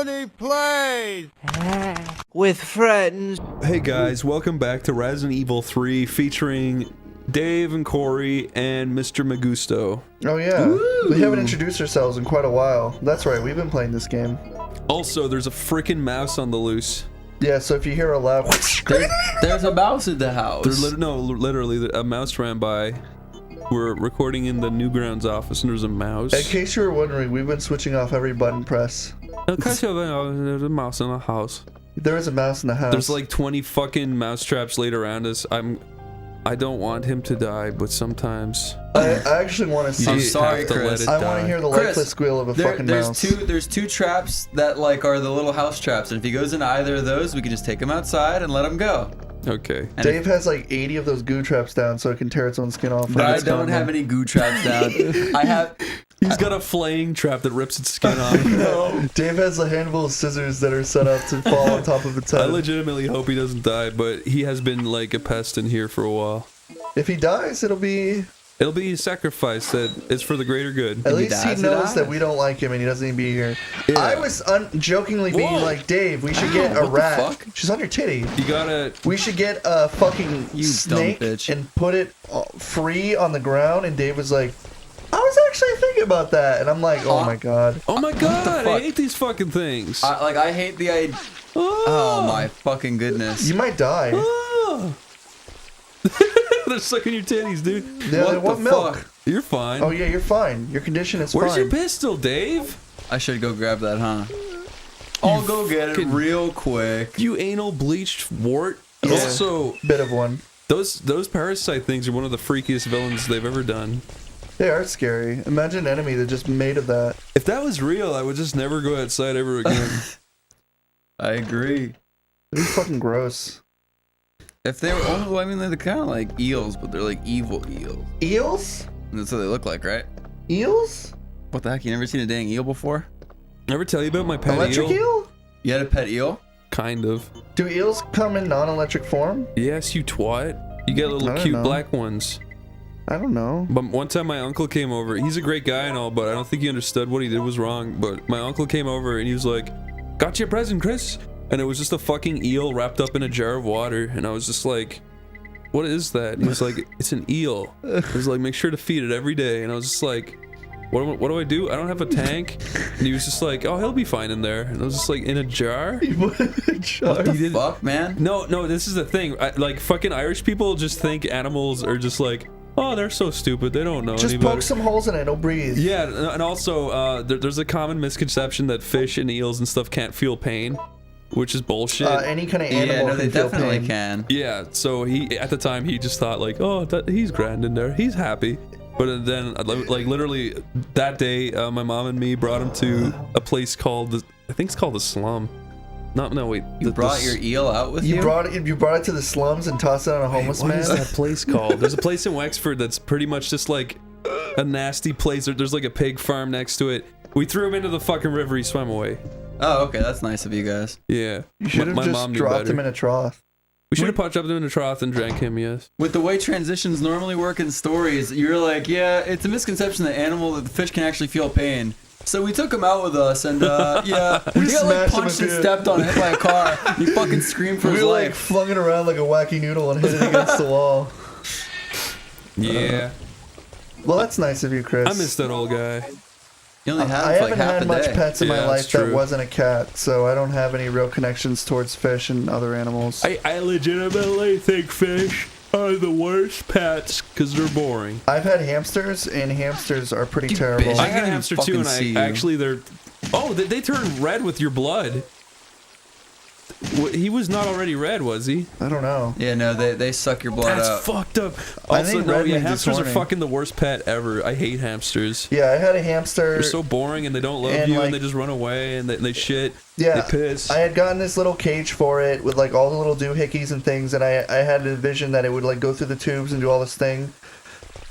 Oneyplays with friends. Hey guys, welcome back to Resident Evil 3 featuring Dave and Corey and Mr. Magusto. Oh yeah, Woo! We haven't introduced ourselves in quite a while. That's right, we've been playing this game. Also, there's a freaking mouse on the loose. Yeah, so if you hear a loud there's a mouse in the house. Literally, a mouse ran by. We're recording in the Newgrounds office and there's a mouse. In case you were wondering, we've been switching off every button press. There's a mouse in the house. There is a mouse in the house. There's like 20 fucking mouse traps laid around us. I don't want him to die, but sometimes I actually want to see. I'm sorry, Chris. I want to hear the lifeless squeal of a fucking mouse. There's two traps that like are the little house traps, and if he goes into either of those, we can just take him outside and let him go. Okay. And Dave has like 80 of those goo traps down so it can tear its own skin off. But I don't have any goo traps down. He's got a flaying trap that rips its skin off. No. Dave has a handful of scissors that are set up to fall on top of its head. I legitimately hope he doesn't die, but he has been like a pest in here for a while. If he dies, it'll be a sacrifice that is for the greater good. At least he knows that we don't like him and he doesn't need to be here. Yeah. I was jokingly being like, Dave, we should get a rat. Fuck? She's on your titty. You gotta. We should get a fucking snake and put it free on the ground. And Dave was like, I was actually thinking about that. And I'm like, oh my god. Oh my god, I hate these fucking things. I hate the idea. Oh my fucking goodness. You might die. Oh. They're sucking your titties, dude. Yeah, they want milk. Fuck? You're fine. Oh yeah, you're fine. Your condition is Where's fine. your pistol, Dave? I should go grab that, huh? I'll go get it real quick. You anal bleached wart. Yeah. Also, bit of one. Those parasite things are one of the freakiest villains they've ever done. They are scary. Imagine an enemy that just made of that. If that was real, I would just never go outside ever again. I agree. It'd be fucking gross. If they were, I mean, they're kind of like eels, but they're like evil eels. Eels? That's what they look like, right? Eels? What the heck? You never seen a dang eel before? Ever tell you about my pet Electric eel? You had a pet eel? Kind of. Do eels come in non-electric form? Yes, you twat. You get little cute black ones. I don't know. But one time my uncle came over. He's a great guy and all, but I don't think he understood what he did was wrong. But my uncle came over and he was like, "Got you a present, Chris." And it was just a fucking eel wrapped up in a jar of water. And I was just like, what is that? And he was like, it's an eel. He was like, make sure to feed it every day. And I was just like, what do I do? I don't have a tank. And he was just like, oh, he'll be fine in there. And I was just like, in a jar? What the fuck, man? No, this is the thing. Like, fucking Irish people just think animals are just like, oh, they're so stupid. They don't know any better. Just poke some holes in it. It'll breathe. Yeah, and also, there's a common misconception that fish and eels and stuff can't feel pain. Which is bullshit. Any kind of animal no, they can feel definitely pain. can. Yeah, so at the time he just thought like, oh, he's grand in there, he's happy. But then, like literally that day, my mom and me brought him to a place called I think it's called the Slum. No, wait. You brought your eel out with you? You brought it to the slums and tossed it on a homeless man? What is that place called? There's a place in Wexford that's pretty much just like a nasty place. There's like a pig farm next to it. We threw him into the fucking river. He swam away. Oh, okay, that's nice of you guys. Yeah. You should have just dropped him in a trough. We should have dropped him in a trough and drank him, yes. With the way transitions normally work in stories, you're like, yeah, it's a misconception that the fish can actually feel pain. So we took him out with us, and yeah, he got like punched and stepped on, hit by a car. He fucking screamed for his life. We like flung it around like a wacky noodle and hit it against the wall. Yeah. Well, that's nice of you, Chris. I miss that old guy. You only I haven't had much pets in my life that true. wasn't a cat, so I don't have any real connections towards fish and other animals. I legitimately think fish are the worst pets because they're boring. I've had hamsters, and hamsters are pretty terrible. I had a hamster too, and they turn red with your blood. He was not already red, was he? I don't know. Yeah, no, they suck your blood out. That's fucked up. Also, no, hamsters are fucking the worst pet ever. I hate hamsters. Yeah, I had a hamster. They're so boring, and they don't love you, and they just run away, and they shit. Yeah, they piss. I had gotten this little cage for it with like all the little doohickeys and things, and I had a vision that it would like go through the tubes and do all this thing.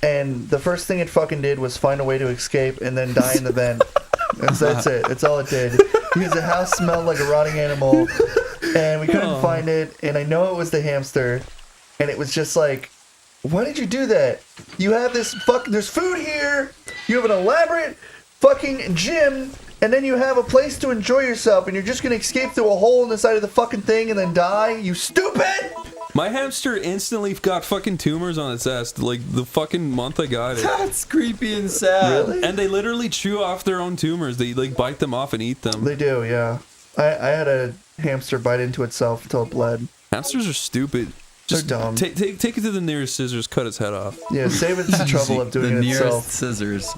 And the first thing it fucking did was find a way to escape and then die in the vent. That's it. That's all it did. Because the house smelled like a rotting animal. And we couldn't find it, and I know it was the hamster, and it was just like, why did you do that? You have this there's food here, you have an elaborate fucking gym, and then you have a place to enjoy yourself, and you're just gonna escape through a hole in the side of the fucking thing and then die? You stupid! My hamster instantly got fucking tumors on its ass, like the fucking month I got it. That's creepy and sad. Really? And they literally chew off their own tumors. They like bite them off and eat them. They do, yeah. I had a hamster bite into itself until it bled. Hamsters are stupid. They're dumb. Take it to the nearest scissors, cut its head off. Yeah, save it the trouble of doing the it nearest itself. scissors.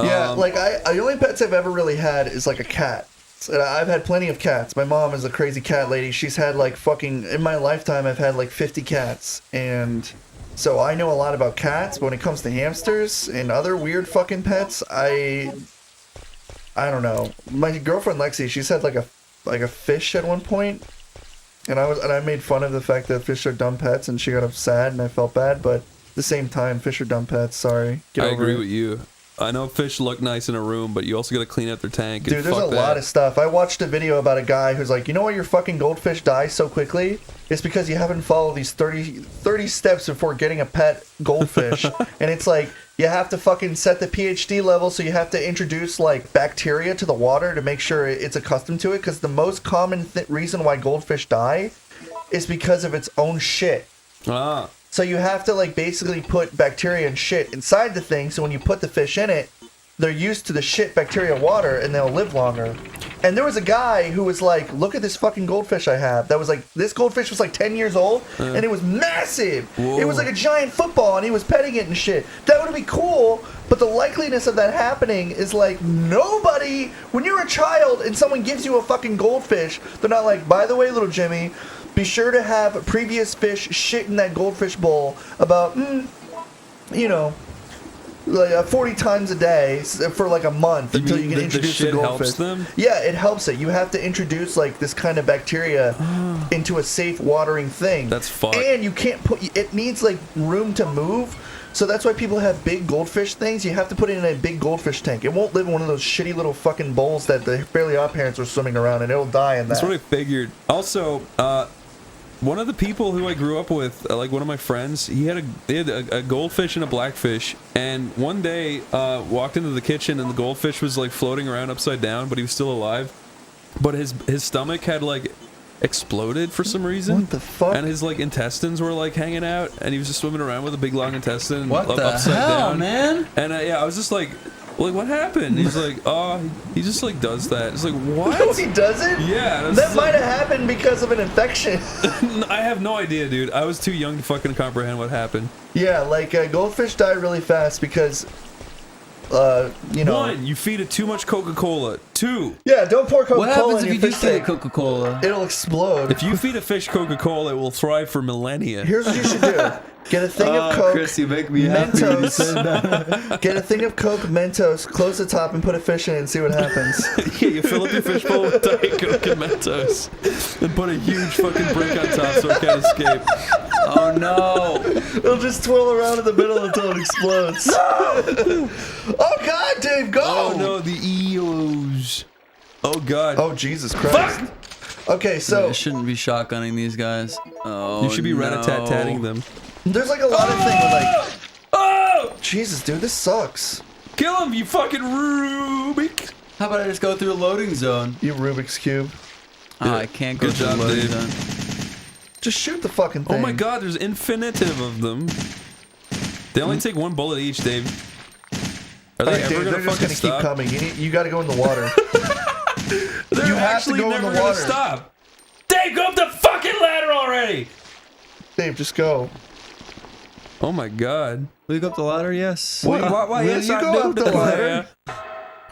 Yeah, like the only pets I've ever really had is like a cat. And I've had plenty of cats. My mom is a crazy cat lady. She's had like fucking, in my lifetime, I've had like 50 cats. And so I know a lot about cats, but when it comes to hamsters and other weird fucking pets, I don't know. My girlfriend Lexi, she's had like a fish at one point, and I made fun of the fact that fish are dumb pets, and she got sad, and I felt bad. But at the same time, fish are dumb pets. Sorry, I agree with you. I know fish look nice in a room, but you also got to clean out their tank. Dude, there's a lot of stuff. I watched a video about a guy who's like, you know why your fucking goldfish die so quickly? It's because you haven't followed these 30 steps before getting a pet goldfish. And it's like, you have to fucking set the pH level, so you have to introduce like bacteria to the water to make sure it's accustomed to it. Because the most common reason why goldfish die is because of its own shit. Ah. So you have to like basically put bacteria and shit inside the thing, so when you put the fish in it, they're used to the shit bacteria water and they'll live longer. And there was a guy who was like, look at this fucking goldfish I have. That was like, this goldfish was like 10 years old and it was massive. Whoa. It was like a giant football and he was petting it and shit. That would be cool, but the likeliness of that happening is like nobody, when you're a child and someone gives you a fucking goldfish, they're not like, by the way, little Jimmy, be sure to have previous fish shit in that goldfish bowl about, like 40 times a day for like a month until you can introduce the goldfish. Helps them? Yeah, it helps it. You have to introduce like this kind of bacteria into a safe watering thing. That's fun. And you can't it needs like room to move. So that's why people have big goldfish things. You have to put it in a big goldfish tank. It won't live in one of those shitty little fucking bowls that the Fairly Odd Parents were swimming around, and it'll die in that. That's what I figured. Also, one of the people who I grew up with, like one of my friends, they had a goldfish and a blackfish, and one day walked into the kitchen and the goldfish was like floating around upside down, but he was still alive. But his stomach had like exploded for some reason. What the fuck? And his like intestines were like hanging out, and he was just swimming around with a big long intestine. What the upside hell, down. man? And I was just like, what happened? He's like, oh, he just like does that. It's like, what? No, he doesn't? Yeah. That might have happened because of an infection. I have no idea, dude. I was too young to fucking comprehend what happened. Yeah, like goldfish die really fast because, One, you feed it too much Coca-Cola. Two, Yeah, don't pour Coca-Cola What happens in if your you do fish feed tank. Coca-Cola? It'll explode. if you feed a fish Coca-Cola, it will thrive for millennia. Here's what you should do. Get a thing of Coke, Chris, you make me happy. Mentos. Get a thing of Coke, Mentos, close the top, and put a fish in it and see what happens. Yeah, you fill up your fish bowl with Diet Coke and Mentos, and put a huge fucking brick on top so it can't escape. Oh no! It'll just twirl around in the middle until it explodes. Oh God, Dave, go! Oh no, the Eels. Oh god. Oh Jesus Christ! Fuck! Okay, so I shouldn't be shotgunning these guys. Oh, You should be no. rat-a-tat-tatting them. there's like a lot of things with like, Oh! Jesus, dude, this sucks. Kill him, you fucking Rubik! How about I just go through a loading zone? You Rubik's cube. Ah, I can't go Good through job, a loading Dave. zone. Just shoot the fucking thing. Oh my god, there's infinitive of them. They only take one bullet each, Dave. Are they Alright, ever Dave, gonna they're just fucking gonna keep stop? coming. You gotta go in the water. They're You have to actually go in never the gonna water. stop. Dave, go up the fucking ladder already! Dave, just go. Oh my god. Will you go up the ladder? Yes. Why yes, you I go do up the that. ladder?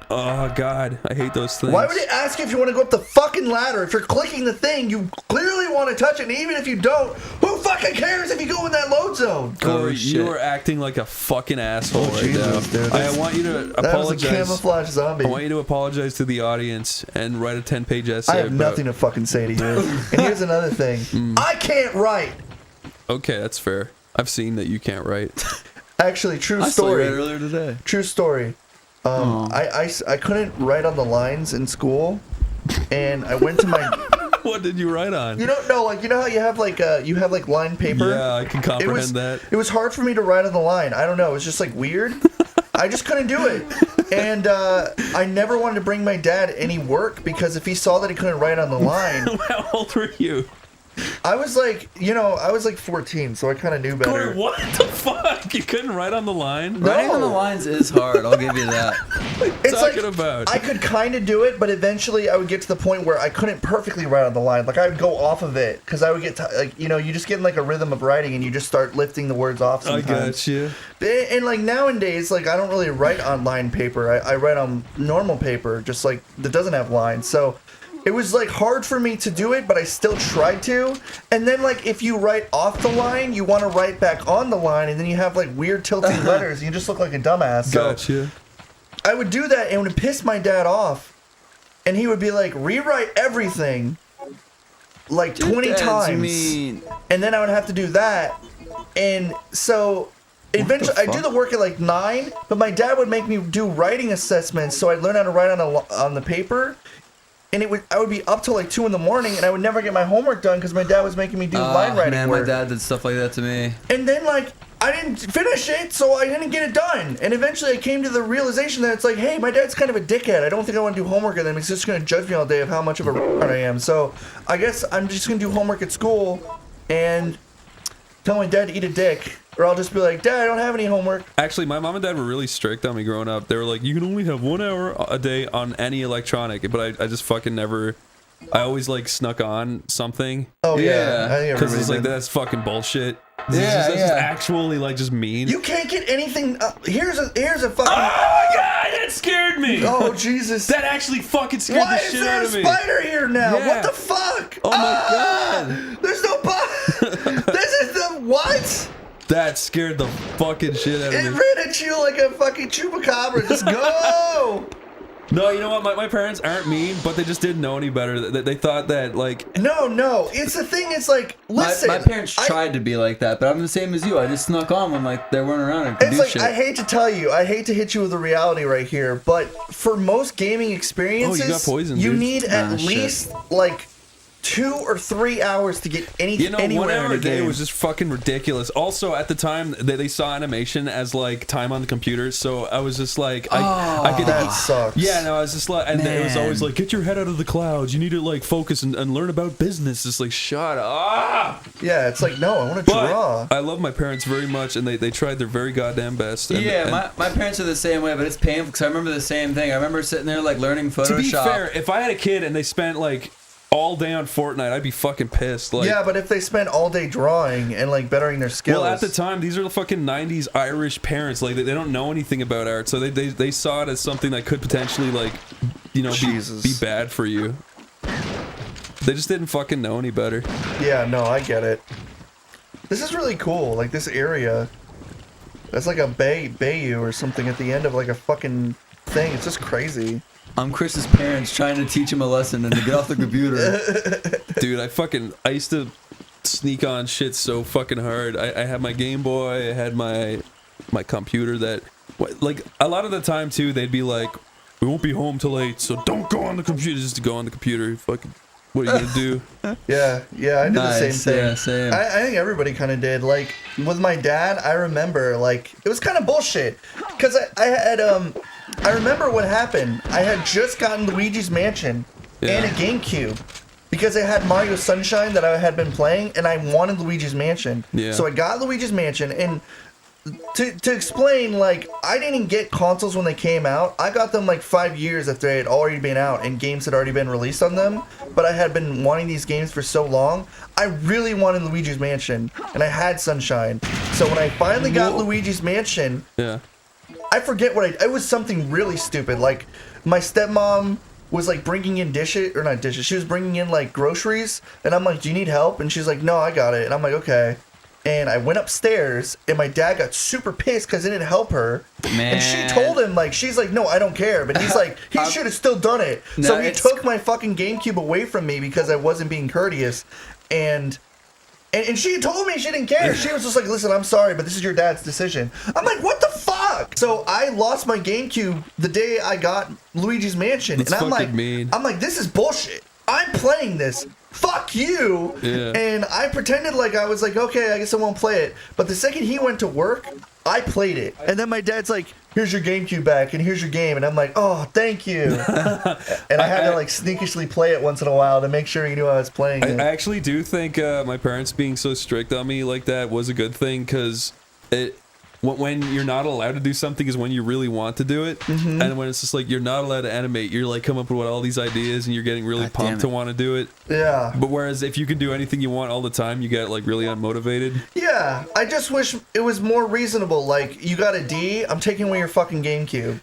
Oh god, I hate those things. Why would it ask you if you want to go up the fucking ladder? If you're clicking the thing, you clearly want to touch it. And even if you don't, who fucking cares if you go in that load zone? Corey, Oh, shit. you are acting like a fucking asshole Oh, right Jesus, now. dude. I want you to That was a apologize. camouflage zombie. I want you to apologize to the audience and write a 10-page essay. I have about- nothing to fucking say to you. And here's another thing. I can't write. Okay, that's fair. I've seen that you can't write. Actually, true I saw you story. earlier today. True story. I couldn't write on the lines in school, and I went to my. What did you write on? You don't know, like you know how you have like line paper. Yeah, I can comprehend that. It was hard for me to write on the line. I don't know. It was just like weird. I just couldn't do it. And I never wanted to bring my dad any work because if he saw that he couldn't write on the line. How old were you? I was like, I was like 14, so I kind of knew better. Corey, what the fuck? You couldn't write on the line? Writing on the lines is hard. I'll give you that. It's talking like, about? I could kind of do it, but eventually I would get to the point where I couldn't perfectly write on the line. Like I would go off of it because I would get you just get in like a rhythm of writing and you just start lifting the words off sometimes. I got you. And like nowadays, like I don't really write on line paper. I write on normal paper, just like that doesn't have lines. So it was like hard for me to do it, but I still tried to. And then like if you write off the line, you want to write back on the line, and then you have like weird tilting letters, and you just look like a dumbass. Gotcha. So I would do that, and it would piss my dad off, and he would be like, rewrite everything like 20 times. Mean. And then I would have to do that. And so eventually I do the work at like 9, but my dad would make me do writing assessments so I'd learn how to write on the paper. And I would be up till like 2 in the morning, and I would never get my homework done because my dad was making me do line writing man, work. my dad did stuff like that to me. And then like I didn't finish it, so I didn't get it done. And eventually I came to the realization that it's like, hey, my dad's kind of a dickhead. I don't think I want to do homework with him. He's just going to judge me all day of how much of a retard I am. So I guess I'm just going to do homework at school and tell my dad to eat a dick. Or I'll just be like, Dad, I don't have any homework. Actually, my mom and dad were really strict on me growing up. They were like, you can only have 1 hour a day on any electronic. But I just fucking never... I always like snuck on something. Oh, yeah. Yeah. Because Because it's like, that's fucking bullshit. Yeah, That's just actually like just mean. you can't get anything... here's a fucking... Oh my god, that scared me! Oh, Jesus. That actually fucking scared Why the is shit there out a of me. spider here now? Yeah. What the fuck? Oh my god. There's no This is the... What? That scared the fucking shit out It of me. ran at you like a fucking chupacabra. Just go! No, you know what? My parents aren't mean, but they just didn't know any better. They thought that, like... No. It's the thing, it's like, listen. My parents tried to be like that, but I'm the same as you. I just snuck on when like they weren't around and could It's do like, shit. I hate to tell you, I hate to hit you with the reality right here, but for most gaming experiences, Oh, you got poisoned, you dude. need at shit. least, like, 2 or 3 hours to get anything You know, 1 anywhere hour in a a day game. was just fucking ridiculous. Also, at the time, they saw animation as like time on the computer, so I was just like, I could. That sucks. Yeah, no, I was just like, and it was always Man. like, get your head out of the clouds. You need to like focus and learn about business. It's like, shut up. Yeah, it's like, no, I want to draw. But I love my parents very much, and they tried their very goddamn best. And, Yeah, and my parents are the same way, but it's painful because I remember the same thing. I remember sitting there like learning Photoshop. to be fair, if I had a kid and they spent like all day on Fortnite, I'd be fucking pissed. Like, Yeah, but if they spent all day drawing and, like, bettering their skills. well, at the time, these are the fucking 90s Irish parents. Like, they don't know anything about art, so they saw it as something that could potentially, like, be bad for you. They just didn't fucking know any better. Yeah, no, I get it. This is really cool. Like, this area. That's like a bayou or something at the end of, like, a fucking thing. It's just crazy. I'm Chris's parents trying to teach him a lesson and to get off the computer. Dude, I used to sneak on shit so fucking hard. I had my Game Boy, I had my computer that, like, a lot of the time too, they'd be like, we won't be home till 8, so don't go on the computer. Just go on the computer. Fucking, what are you gonna do? Yeah, I did the same thing. Yeah, same. I think everybody kind of did. Like, with my dad, I remember, like, it was kind of bullshit. Because I remember what happened. I had just gotten Luigi's Mansion and a GameCube. Because I had Mario Sunshine that I had been playing, and I wanted Luigi's Mansion. Yeah. So I got Luigi's Mansion, and to explain, like, I didn't get consoles when they came out. I got them like 5 years after they had already been out and games had already been released on them. But I had been wanting these games for so long. I really wanted Luigi's Mansion, and I had Sunshine. So when I finally got Luigi's Mansion, Yeah. I forget what it was something really stupid. Like, my stepmom was like bringing in dishes, or not dishes, she was bringing in like groceries, and I'm like, do you need help? And she's like, no, I got it. And I'm like, okay. And I went upstairs, and my dad got super pissed because I didn't help her. Man. And she told him, like, she's like, no, I don't care. But he's like, he should have still done it. No, So he it's- took my fucking GameCube away from me because I wasn't being courteous. And she told me she didn't care. She was just like, listen, I'm sorry, but this is your dad's decision. I'm like, what the fuck? So I lost my GameCube the day I got Luigi's Mansion. That's and I'm like, fucking mean. I'm like, this is bullshit. I'm playing this. Fuck you. Yeah. And I pretended like I was like, okay, I guess I won't play it. But the second he went to work, I played it. And then my dad's like, here's your GameCube back, and here's your game. And I'm like, oh, thank you. And I had to like sneakishly play it once in a while to make sure he knew I was playing it. I actually do think my parents being so strict on me like that was a good thing, because when you're not allowed to do something is when you really want to do it, and when it's just like you're not allowed to animate, you're like come up with all these ideas and you're getting really pumped to want to do it. Yeah. But whereas if you can do anything you want all the time, you get like really unmotivated. Yeah, I just wish it was more reasonable. Like, you got a D, I'm taking away your fucking GameCube.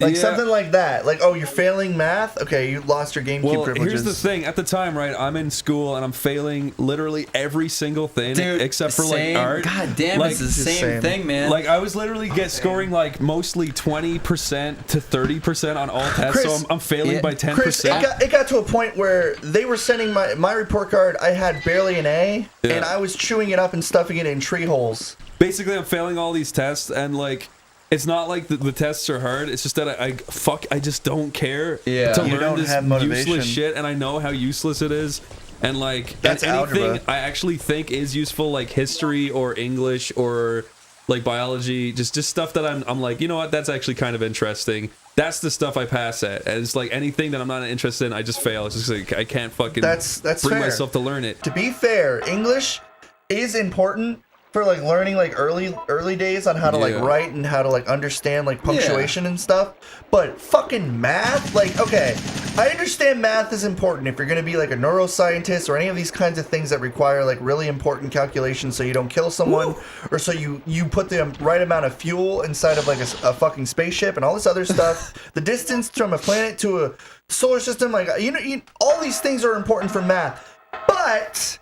Like, something like that. Like, oh, you're failing math? Okay, you lost your GameCube privileges. Here's the thing. At the time, right, I'm in school and I'm failing literally every single thing, except for like art. God damn, like, it's the same thing, man. Like, I was literally scoring like mostly 20% to 30% on all tests, Chris, so I'm failing by 10%. Chris, it got to a point where they were sending my report card, I had barely an A, and I was chewing it up and stuffing it in tree holes. Basically, I'm failing all these tests, and like, it's not like the tests are hard. It's just that I just don't care to learn this useless shit, and I know how useless it is. And like, that's anything algebra. I actually think is useful, like history or English or like biology, just stuff that I'm like, you know what, that's actually kind of interesting. That's the stuff I pass at. And it's like anything that I'm not interested in, I just fail. It's just like I can't fucking that's bring fair. myself to learn it. To be fair, English is important for like learning like early days on how to like write and how to like understand like punctuation and stuff. But fucking math, like, okay, I understand math is important if you're gonna be like a neuroscientist or any of these kinds of things that require like really important calculations so you don't kill someone, or so you put the right amount of fuel inside of like a fucking spaceship and all this other stuff. The distance from a planet to a solar system, like, you know, all these things are important for math. But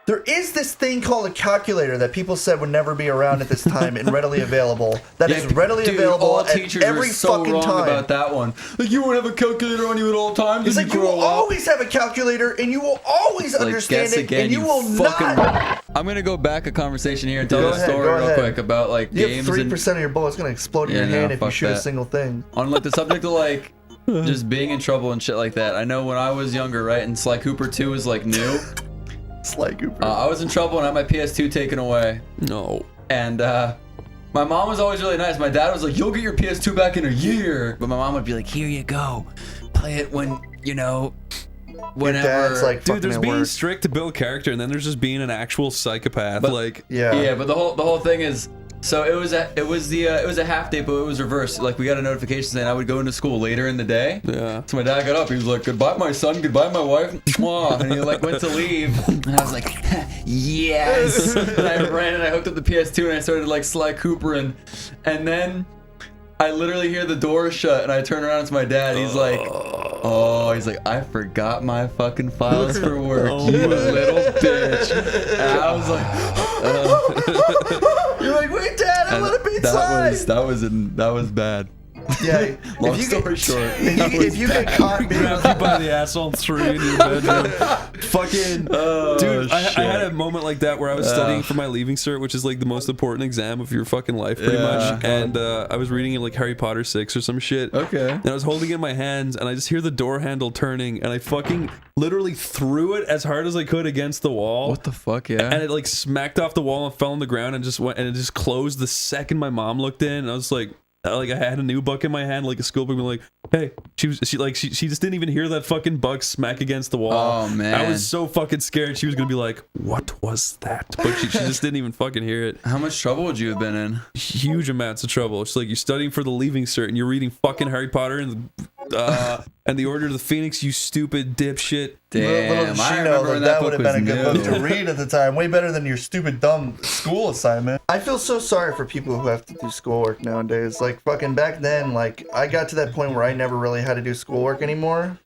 there is this thing called a calculator that people said would never be around at this time and readily available. That is readily available all at teachers every are so fucking wrong time. About that one. Like, you won't have a calculator on you at all times. It's like you will always have a calculator and you will always understand it, and you will not. I'm gonna go back a conversation here and tell a story real quick about like you games. have 3% of your bullet's gonna explode in your hand if you shoot a single thing. On like the subject of like just being in trouble and shit like that. I know when I was younger, right, and Sly Cooper 2 was like new. Sly Cooper. I was in trouble and I had my PS2 taken away. No. And my mom was always really nice. My dad was like, "You'll get your PS2 back in a year." But my mom would be like, "Here you go, play it when you know." Whenever. Your dad's like, dude, there's being strict to build character, and then there's just being an actual psychopath. But, like, but the whole thing is. So it was a half day, but it was reversed. Like, we got a notification saying I would go into school later in the day. Yeah. So my dad got up. He was like, "Goodbye, my son. Goodbye, my wife." Mwah. And he like went to leave. And I was like, "Yes." And I ran and I hooked up the PS2 and I started like Sly Cooper and then I literally hear the door shut and I turn around. It's my dad. He's like, he's like, "I forgot my fucking files for work, you little bitch." And I was like, You're like, "Wait, Dad, I want to be inside." That was bad. Yeah. Long story short. If you get caught being grab you by the asshole and threw you in your bedroom. Fucking dude, I had a moment like that where I was studying for my leaving cert, which is like the most important exam of your fucking life, pretty much. And I was reading it like Harry Potter 6 or some shit. Okay. And I was holding it in my hands, and I just hear the door handle turning, and I fucking literally threw it as hard as I could against the wall. What the fuck, yeah? And it like smacked off the wall and fell on the ground and just went, and it just closed the second my mom looked in. And I was like I had a new book in my hand, like a school book, and like, "Hey," she just didn't even hear that fucking bug smack against the wall. Oh man, I was so fucking scared. She was gonna be like, "What was that?" But she just didn't even fucking hear it. How much trouble would you have been in? Huge amounts of trouble. It's like you're studying for the leaving cert and you're reading fucking Harry Potter and the Order of the Phoenix, you stupid dipshit. Damn, little did she know that would have been a good book to read at the time. Way better than your stupid, dumb school assignment. I feel so sorry for people who have to do schoolwork nowadays. Like, fucking back then, like, I got to that point where I never really had to do schoolwork anymore.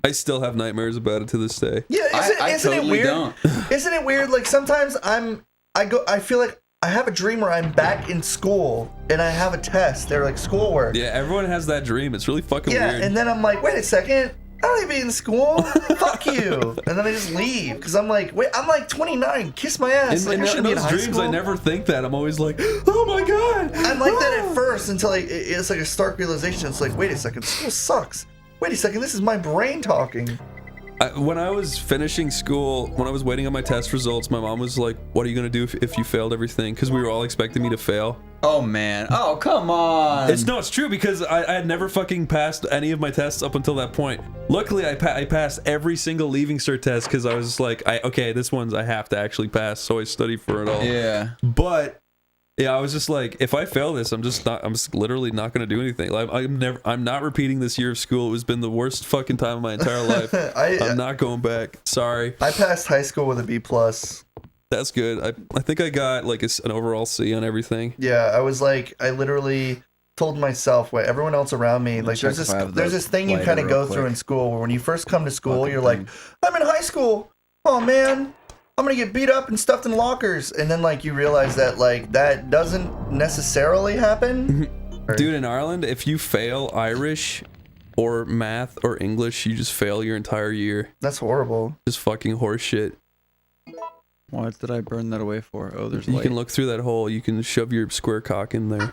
I still have nightmares about it to this day. Yeah, isn't it weird? Don't. Isn't it weird? Like, sometimes I feel like I have a dream where I'm back in school and I have a test. They're like schoolwork. Yeah, everyone has that dream. It's really fucking weird. Yeah, and then I'm like, wait a second. I don't even be in school. Fuck you. And then I just leave because I'm like, wait, I'm like 29. Kiss my ass. Like, I shouldn't be in high dreams, school. I never think that. I'm always like, oh my god. I'm like that at first until it's like a stark realization. It's like, wait a second, school sucks. Wait a second, this is my brain talking. When I was finishing school, when I was waiting on my test results, my mom was like, what are you going to do if you failed everything? Because we were all expecting me to fail. Oh, man. Oh, come on. It's true because I had never fucking passed any of my tests up until that point. Luckily, I passed every single Leaving Cert test because I was like, okay, this one's I have to actually pass, so I studied for it all. Yeah. But yeah, I was just like, if I fail this, I'm just literally not gonna do anything. Like, I'm not repeating this year of school. It's been the worst fucking time of my entire life. I'm not going back. Sorry. I passed high school with a B+. That's good. I think I got like an overall C on everything. Yeah, I was like, I literally told myself, what everyone else around me, like, there's this thing you kind of go through in school where when you first come to school, you're like, I'm in high school. Oh man, I'm gonna get beat up and stuffed in lockers, and then like you realize that like that doesn't necessarily happen. Dude, in Ireland, if you fail Irish or math or English, you just fail your entire year. That's horrible. Just fucking horse shit. What did I burn that away for? Oh, there's You light. can look through that hole. You can shove your square cock in there.